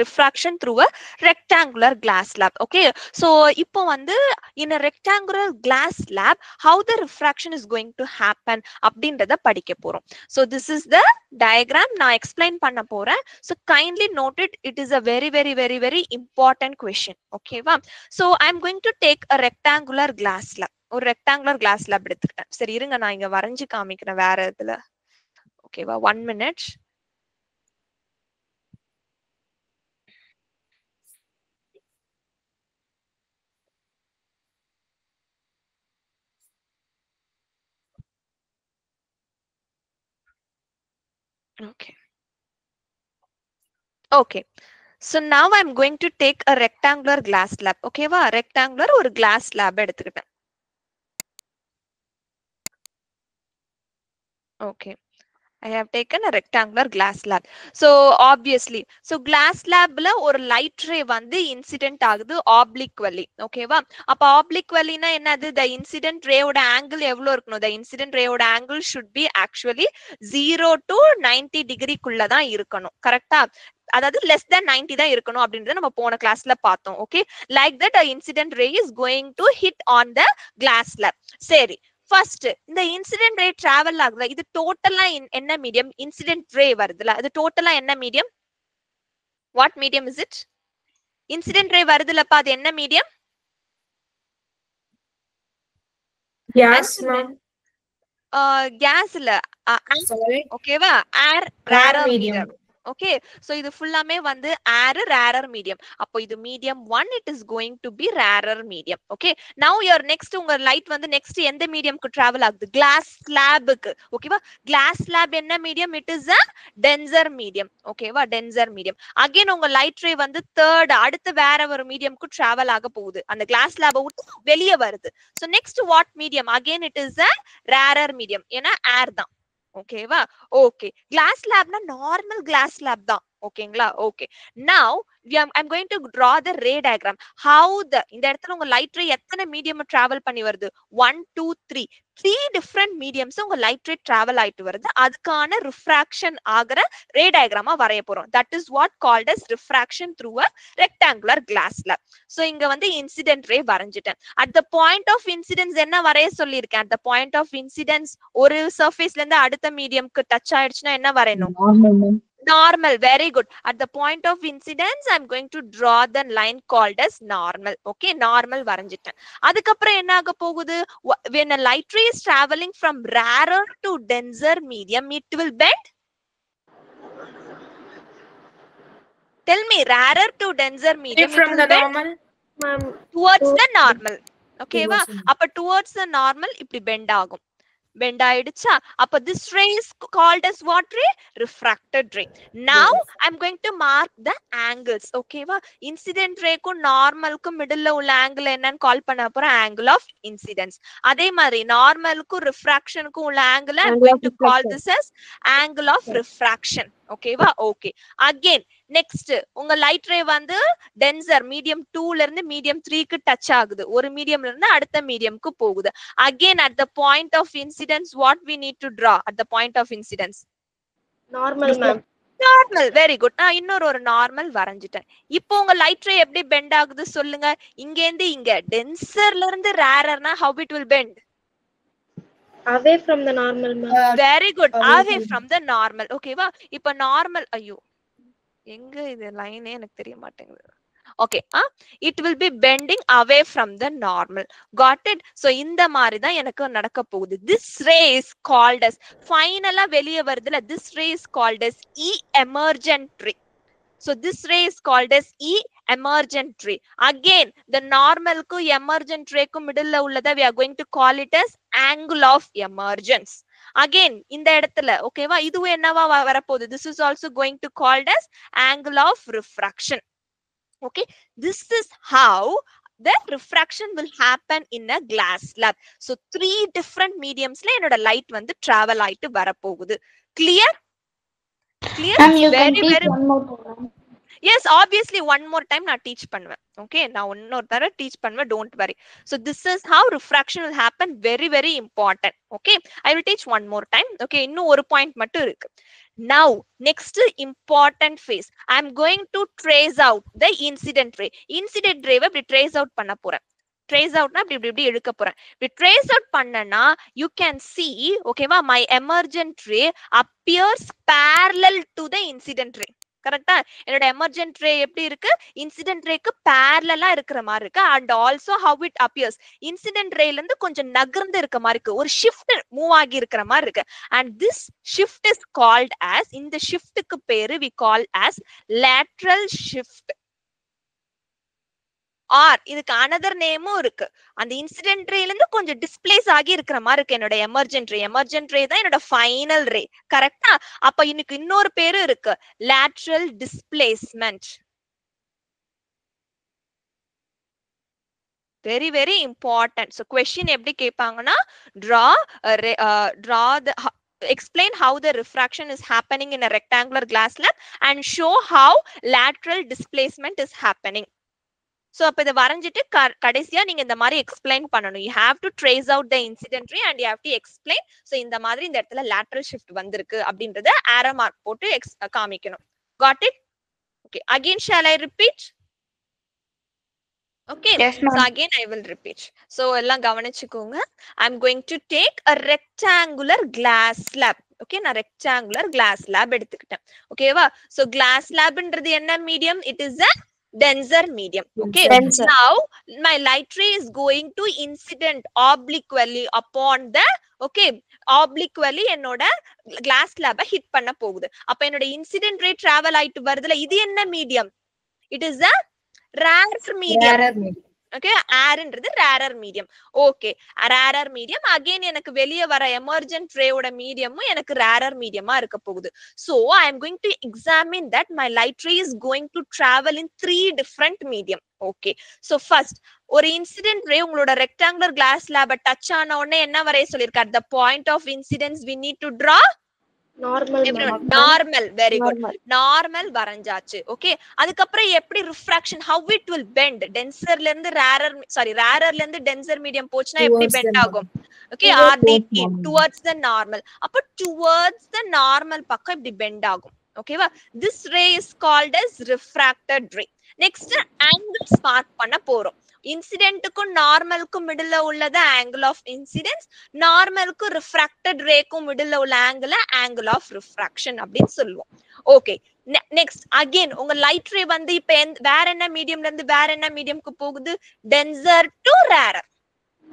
refraction through a rectangular glass slab. Okay, so இப்போ வந்து in a rectangular glass slab how the refraction is going to happen அப்படின்றத படிக்க போறோம். So this is the diagram நான் explain பண்ண போறேன். So kindly note it, it is a very important question. Okay வா? So I'm going to take a rectangular glass slab. ஒரு rectangular glass slab எடுத்துக்கிட்டேன். சரி இருங்க நான் இங்க வரைஞ்சு காமிக்கிறேன் வேற இதுல. ஓகேவா, 1 minute. Okay. Okay. So now I'm going to take a rectangular glass slab. Okay வா? Rectangular ஒரு glass slab எடுத்துக்கிட்டேன். Okay. I have taken a rectangular glass slab. So obviously, so glass slabல ஒரு light ray வந்து incident ஆகுது obliquely. Okay வா? அப்ப obliquely னா என்னது? The incident ray ஓட angle எவ்வளவு இருக்கணும்? The incident ray ஓட angle should be actually 0 to 90 degree குள்ள தான் இருக்கணும். கரெக்டா? அதாவது less than 90 தான் இருக்கணும் அப்படின்றத நம்ம போன கிளாஸ்ல பார்த்தோம். Okay, like that a incident ray is going to hit on the glass slab. சரி, ஃபர்ஸ்ட் இந்த இன்சிடென்ட் ரே டிராவல் ஆகுது. இது டோட்டலா என்ன மீடியம்? இன்சிடென்ட் ரே வருதுல, அது டோட்டலா என்ன medium? What medium is it? Incident ray வருதுலப்பா, அது என்ன மீடியம்? Gas ma'am. கேஸ் இல்ல, ஓகேவா, air rarer medium. Okay, so இது ஃபுல்லாமே வந்து ஏர் ரேரர் மீடியம். அப்போ இது medium 1, it is going to be rarer medium. Okay, now your next உங்க லைட் வந்து நெக்ஸ்ட் எந்த மீடியம்க்கு டிராவல் ஆகுது? கிளாஸ் ஸ்லாபுக்கு. ஓகேவா, கிளாஸ் ஸ்லாப் என்ன medium? It is a denser medium. ஓகேவா, டென்சர் மீடியம். அகைன் உங்க லைட் ரே வந்து தேர்ட் அடுத்து வேற ஒரு மீடியம்க்கு டிராவல் ஆக போகுது, அந்த கிளாஸ் ஸ்லாபை விட்டு வெளியே வருது. So next what medium? Again it is a rarer medium, ஏன்னா ஏர் தான். ஓகேவா, ஓகே. கிளாஸ் ஸ்லாப்னா நார்மல் கிளாஸ் ஸ்லாப் தான். ஓகேங்களா, okay. Now I'm going to draw the ray diagram. How the இந்த இடத்துல உங்க லைட் ரே எத்தனை மீடியம் டிராவல் பண்ணி வருது? 1 2 3 டிஃபரெண்ட் மீடியம்ஸ் உங்க லைட் ரே டிராவல் ஆயிட்டு வருது. அதுக்கான ரிஃப்ராக்ஷன் ஆகிற ரே டயக்ராமா வரைய போறோம். That is what called as refraction through a rectangular glass slab. So இங்க வந்து இன்சிடென்ட் ரே வரைஞ்சிட்டேன். At the point of incidence என்ன வரைய சொல்லியிருக்கேன்? At the point of incidence ஒரு சர்ஃபேஸ்ல இருந்து அடுத்த மீடியம்க்கு டச் ஆயிடுச்சுன்னா என்ன வரையணும்? Normal. Very good. At the point of incidence I'm going to draw the line called as normal. Okay, normal வரைஞ்சிட்டேன். அதுக்கப்புறம் என்ன ஆக போகுது? When a light ray is traveling from rarer to denser medium, it will bend. Tell me, rarer to denser medium, from the normal towards the normal. Okay வா? அப்ப towards the normal இப்படி bend ஆகும். bend ஆயிடுச்சா? அப்ப this ray is called as what ray? Refracted ray. Now I'm going to mark the angles. Okay வா? incident ray க்கு normal க்கு middle உள்ள angle என்னன்னு கால் பண்ண போறேன்? angle of incidence. அதே மாதிரி normal க்கு refraction க்கு உள்ள angle I'm going to call this as angle of refraction. Okay வா? Okay. Again next உங்க லைட் ரே வந்து டென்சர் மீடியம் 2ல இருந்து மீடியம் 3க்கு டச் ஆகுது. ஒரு மீடியம்ல இருந்து அடுத்த மீடியம்க்கு போகுது. Again at the point of incidence what we need to draw at the point of incidence? normal ma'am. Normal. Very good. நான் இன்னொரு ஒரு நார்மல் வரைஞ்சிட்டேன். இப்போ உங்க லைட் ரே எப்படி பெண்ட் ஆகுது சொல்லுங்க? இங்க இருந்து இங்க டென்சர்ல இருந்து ரேரர்னா how it will bend? Away from the normal ma'am. Very good. Away from the normal. Okay வா? இப்போ நார்மல், ஐயோ எங்க இது லைனே எனக்கு தெரிய மாட்டேங்குது. Okay, it will be bending away from the normal. Got it? So இந்த மாதிரி தான் எனக்கு நடக்க போகுது. This ray is called as finally வெளிய வருதுல, this ray is called as E emergent ray. So this ray is called as E emergent ray. Again the normal க்கு emergent ray க்கு middle உள்ளத we are going to call it as angle of emergence. Again இந்த இடத்துல ஓகேவா, இதுவும் என்னவா வரப்போகுது? This is also going to called as angle of refraction. Okay, this is how the refraction will happen in a glass slab. So 3 different mediums la enoda light vandu travel ஆயிட்டு வரப்போகுது. Clear? Clear? Very one more time. Yes, obviously one more time na teach பண்ணுவேன். Okay, நான் இன்னொரு தடவை teach பண்ணுவேன், don't worry. So this is how refraction will happen. Very important. Okay, I will teach one more time. Okay, இன்னும் ஒரு point மட்டும் இருக்கு. Now next important phase, I'm going to trace out the incident ray. Incident ray இப்படி trace out பண்ண போறேன். trace outனா இப்படி இப்படி இப்படி எடுக்க போறேன். இப்படி trace out பண்ணனா you can see, ஓகேவா, my emergent ray appears parallel to the incident ray. கரெக்டா? என்னோட எமர்ஜென்ட் ரே எப்படி இருக்கு? இன்சிடென்ட் ரேக்கு பேரலா இருக்கிற மாதிரி இருக்கு. And also how it appears, incident ரேல இருந்து கொஞ்சம் நகர்ந்து இருக்க மாதிரி இருக்கு, ஒரு ஷிஃப்ட் மூவ் ஆகி இருக்கிற மாதிரி இருக்கு. And this shift is called as, இந்த ஷிஃப்ட்டுக்கு பேரு we call as lateral shift. Or இதுக்கு அனதர் நேமும் இருக்கு. அந்த இன்சிடென்ட் ரேல இருந்து கொஞ்சம் டிஸ்பிளேஸ் ஆகி இருக்கிற மாதிரி இருக்கு என்னோட எமர்ஜென்ட் ரே. எமர்ஜென்ட் ரே தான் என்னோட ஃபைனல் ரே. கரெக்டா? அப்ப இன்னைக்கு இன்னொரு பேரு இருக்கு, lateral displacement. Very very important. So question எப்படி கேட்பாங்கன்னா, draw the explain how the refraction is happening in a rectangular glass slab and show how lateral displacement is happening. So அப்ப இத வரைஞ்சிட்டு கடைசியா நீங்க இந்த மாதிரி எக்ஸ்பிளைன் பண்ணணும். you have to trace out the incident ray and you have to explain. so இந்த மாதிரி இந்த இடத்துல lateral shift வந்திருக்கு அப்படின்றத arrow mark போட்டு காமிக்கணும். got it? okay, again shall I repeat? okay, Yes, ma'am. so again I will repeat. so எல்லாம் கவனிச்சுக்கோங்க. I'm going to take a rectangular glass slab. okay, நான் rectangular glass slab எடுத்துக்கிட்டேன். ஓகேவா? so glass slabன்றது என்ன medium? it is a denser medium. okay, Denser. now my light ray is going to incident obliquely upon the, okay, obliquely என்னோட glass slab hit பண்ண போகுது. அப்ப என்னோட incident ray travel ஆயிட்டு வருதுல, இது என்ன medium? it is a rarer medium. okay, airன்றது rarer medium. okay, rarer medium. again எனக்கு வெளிய வர emergent ray ஓட மீடியமும் எனக்கு rarer medium-ஆ இருக்க போகுது. so I am going to examine that my light ray is going to travel in 3 different medium. okay, so first ஒரு incident ray உங்களோட rectangular glass slab touch ஆன உடனே என்ன வரைய சொல்லிருக்காரு? the point of incidence we need to draw normal normal. Very good, normal வரைஞ்சாச்சு. Okay, அதுக்கப்புறம் எப்படி refraction, how it will bend, டென்சர்ல இருந்து ரேரர், சாரி ரேரர்ல இருந்து டென்சர் மீடியம் போச்சுனா எப்படி பெண்ட் ஆகும்? Okay, RDT towards the normal. அப்ப டுவர்ட்ஸ் த நார்மல் பக்கம் இப்படி பெண்ட் ஆகும். ஓகேவா? This ray is called as refracted ray. Next angles mark பண்ண போறோம். இன்சிடென்ட்டுக்கும் நார்மலுக்கும் மிடில் உள்ளது ஆங்கிள் ஆஃப் இன்சிடென்ஸ், நார்மலுக்கும் ரிஃப்ராக்டட் ரேக்கும் மிடில் உள்ள ஆங்கிள் ஆஃப் ரிஃப்ராக்ஷன் அப்படின்னு சொல்லுவோம். ஓகே, நெக்ஸ்ட் அகைன் உங்க லைட் ரே வந்து இப்ப வேற என்ன மீடியம்ல இருந்து வேற என்ன மீடியம்க்கு போகுது? Tensor to rarer.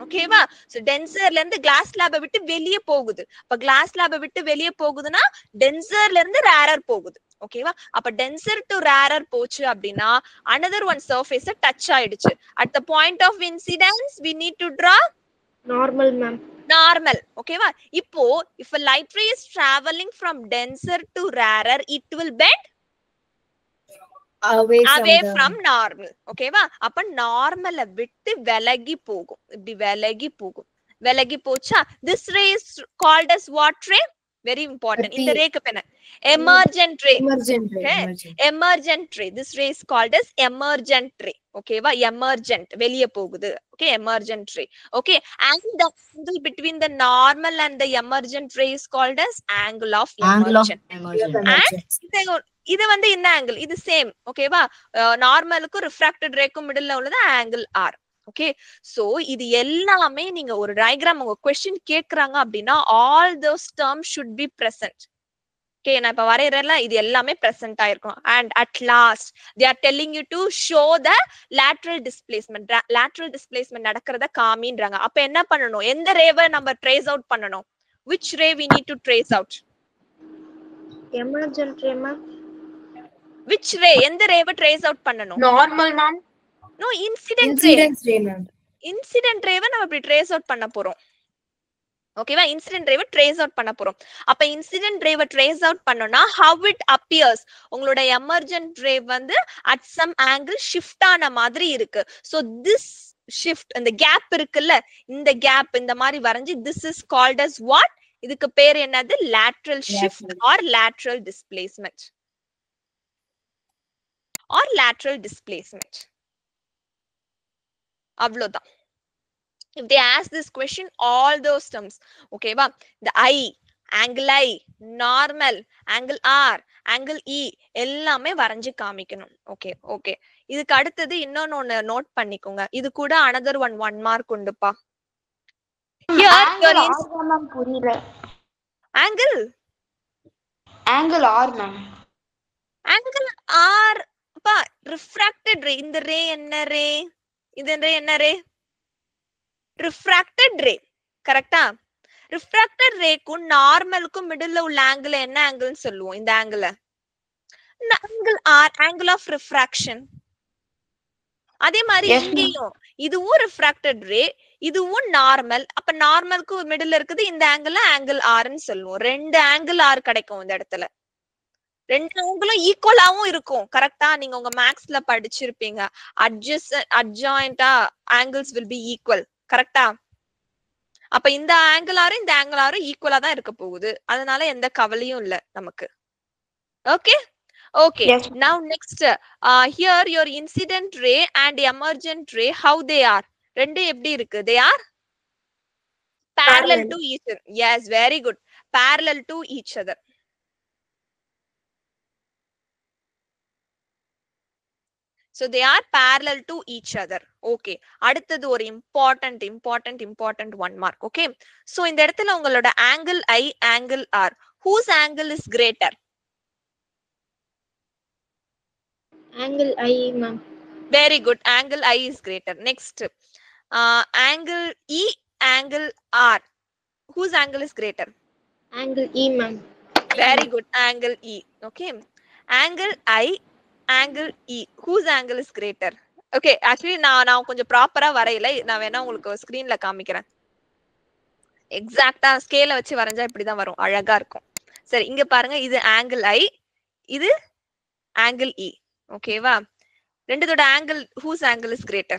ஓகேவா? சோ டென்சர்ல இருந்து கிளாஸ் ஸ்லாபை விட்டு வெளியே போகுது. அப்ப கிளாஸ் ஸ்லாபை விட்டு வெளியே போகுதுன்னா டென்சர்ல இருந்து ரேரர் போகுது. ஓகேவா? அப்ப டென்சர் டு ரேரர் போச்சு அப்படின்னா another one surface டச் ஆயிடுச்சு. at the point of incidence we need to draw normal ma'am. normal. ஓகேவா? இப்போ if a light ray is traveling from denser to rarer, it will bend away from normal. ஓகேவா? அப்ப நார்மலை விட்டு விலகி போகும். இப்படி விலகி போகும். விலகி போச்சா, this ray is called as what ray? very important. இந்த ரேக்கு என்ன? emergent ray. emergent ray. this ray is called as emergent ray. ஓகேவா? emergent வெளிய போகுது. okay, emergent ray. okay, and the angle between the normal and the emergent ray is called as angle of emergent. and இது வந்து என்ன angle? இது same. ஓகேவா? நார்மலுக்கும் refracted ரேக்கும் மிடில்ல உள்ளது angle R. Okay, so இது எல்லாமே நீங்க ஒரு டயகிராம் உங்க क्वेश्चन கேக்குறாங்க அப்படின்னா all those terms should be present. Okay, நான் இப்ப வரையறேன்ல, இது எல்லாமே present ஆயிருக்கும். and at last they are telling you to show the lateral displacement. lateral displacement நடக்கிறத காமின்றாங்க. அப்ப என்ன பண்ணணும்? எந்த ரேவை நம்ம trace out பண்ணணும்? which ray we need to trace out? Emergent ray ma'am. which ray? எந்த ரேவை trace out பண்ணணும்? Normal ma'am. no, incident ray ma'am. incident ray நம்ம இப்படி trace out பண்ண போறோம். ஓகேவா? incident ray trace out பண்ண போறோம். அப்ப incident ray trace out பண்ணனும்னா how it appears, உங்களோட emergent ray வந்து at some angle shift ஆன மாதிரி இருக்கு. so this shift, இந்த gap இருக்குல்ல, இந்த gap இந்த மாதிரி வரைஞ்சி this is called as what? இதுக்கு பேர் என்னது? lateral shift or lateral displacement or lateral displacement. அவ்வளவுதான். if they ask this question, all those terms, okay va, the eye, angle I, normal, angle R, angle E எல்லாமே வரைஞ்சு காமிக்கணும். Okay okay. இதுக்கு அடுத்தது இன்னொன்னு நோட் பண்ணிக்கோங்க. இது கூட another one mark உண்டுப்பா. Here angle R ma'am புரியல. angle angle R ma'am. angle R அப்பா refracted ray. இந்த ரே என்ன ரே? இது ரே என்ன ரே? refracted ray. கரெக்ட்டா? refracted ரேக்கும் நார்மலுக்கும் மிடில்ல உள்ள ஆங்கிள் என்ன ஆங்கிள்னு சொல்லுவோம்? இந்த angle angle R, angle of refraction. அதே மாதிரி இங்கேயும் இதுவும் refracted ray, இதுவும் நார்மல். அப்ப நார்மலுக்கு மிடில்ல இருக்குது இந்த ஆங்கிள் ஆங்கிள் ஆர்னு சொல்லுவோம். ரெண்டு ஆங்கிள் ஆர் கிடைக்கும் இந்த இடத்துல. ரெண்டு ஆங்கிளும் ஈக்குவலாவும் இருக்கும். கரெக்டா? நீங்க உங்க மேக்ஸ்ல படிச்சிருப்பீங்க. அட்ஜாயிண்டா ஆங்கிள்ஸ் வில் பி ஈக்குவல். கரெக்டா? அப்ப இந்த ஆங்கிள் ஆரும் இந்த ஆங்கிள் ஆரும் ஈக்குவலா தான் இருக்க போகுது. அதனால எந்த கவலையும் இல்ல நமக்கு. Okay okay. Yes. Now next here your incident ray and emergent ray, how they are? ரெண்டு எப்படி இருக்கு? They are parallel to each other. Yes, very good. Parallel to each other. So they are parallel to each other. Okay. அடுத்தது ஒரு important 1 mark. Okay. So இந்த இடத்துல உங்களோட angle I, angle R. Whose angle is greater? Angle I, ma'am. Very good. Angle I is greater. Next. Angle E, angle R. Whose angle is greater? Angle E, ma'am. Very good. Angle E. Okay. Angle I, angle E. Whose angle is greater? Okay. Actually, நான் கொஞ்சம் ப்ராப்பரா வரையல. நான் வேணா உங்களுக்கு ஸ்கிரீன்ல காமிக்கிறேன். எக்ஸாக்ட்டா ஸ்கேல வச்சு வரைஞ்சா இப்படிதான் வரும். அழகா இருக்கும். சரி, இங்க பாருங்க. இது ஆங்கிள் I, இது ஆங்கிள் E. ஓகேவா? ரெண்டுதோட angle whose angle is greater?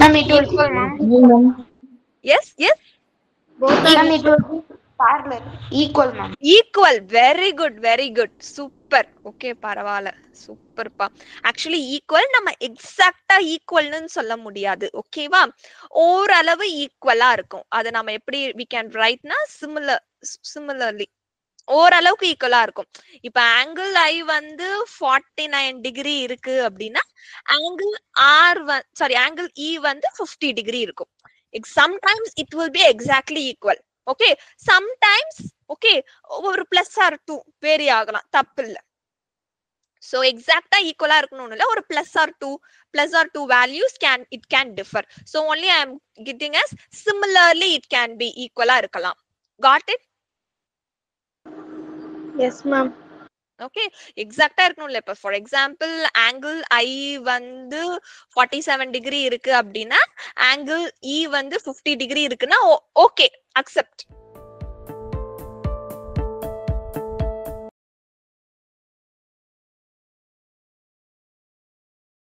Ma'am, it will equal, ma'am. Yes, yes. Both ma'am, it will be parallel. Equal, ma'am. Equal. Very good, very good. Super. Okay, பரவாயில்ல. சூப்பர்ப்பா. Actually equal நம்ம எக்ஸாக்ட்டா ஈக்குவல்னு சொல்ல முடியாது. ஓகேவா? ஓரளவு ஈக்குவலா இருக்கும். அதை நம்ம எப்படி we can writeனா similarly ஓரளவுக்கு ஈக்குவலா இருக்கும். இப்ப ஆங்கிள் ஐ வந்து 49 டிகிரி இருக்கு அப்படின்னா ஆங்கிள் ஆர் ஆங்கிள் இ வந்து 50 டிகிரி இருக்கும். Sometimes it will be exactly equal. Okay, sometimes okay ஒரு பிளஸ் ஆர் 2 வேரி ஆகலாம், தப்பு இல்ல. சோ எக்ஸாக்ட்டா ஈக்குவலா இருக்கணும்னு இல்ல, ஒரு plus or 2 values it can differ. So only I am getting as similarly it can be ஈக்குவலா இருக்கலாம். Got it? Yes, ma'am. Okay, எக்ஸாக்ட்டா இருக்கணும்ல. இப்ப ஃபார் எக்ஸாம்பிள் ஆங்கிள் ஐ வந்து 47 டிகிரி இருக்கு அப்படின்னா ஆங்கிள் இ வந்து 50 டிகிரி இருக்குன்னா ஓகே அக்செப்ட்.